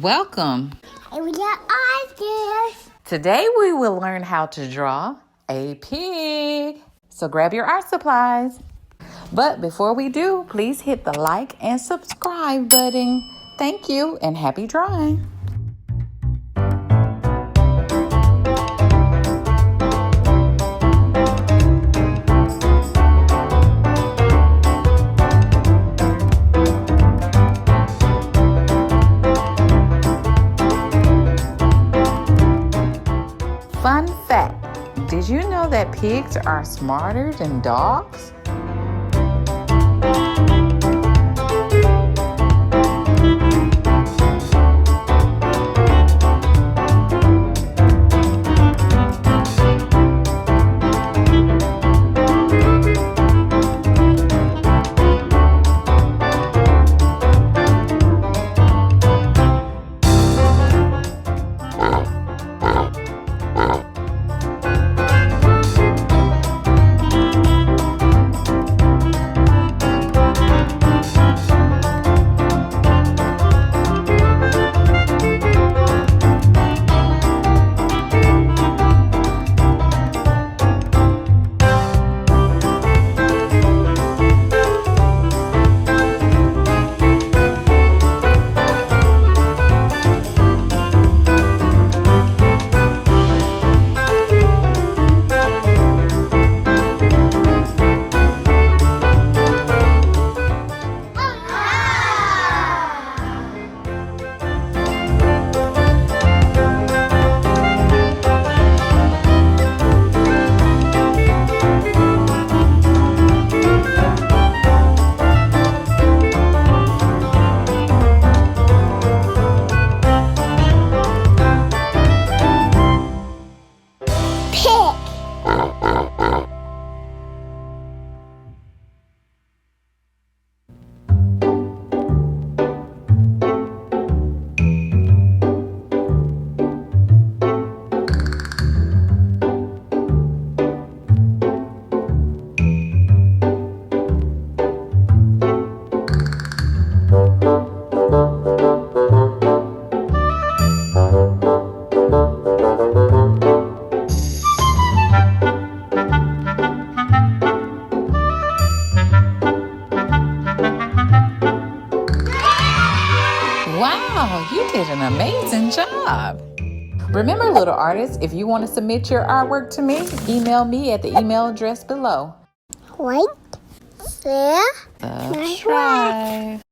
Welcome. We got artists. Today we will learn how to draw a pig. So grab your art supplies. But before we do, please hit the like and subscribe button. Thank you and happy drawing. Fun fact, did you know that pigs are smarter than dogs? Wow, you did an amazing job. Remember, little artists, if you want to submit your artwork to me, email me at the email address below. Like, share, Subscribe.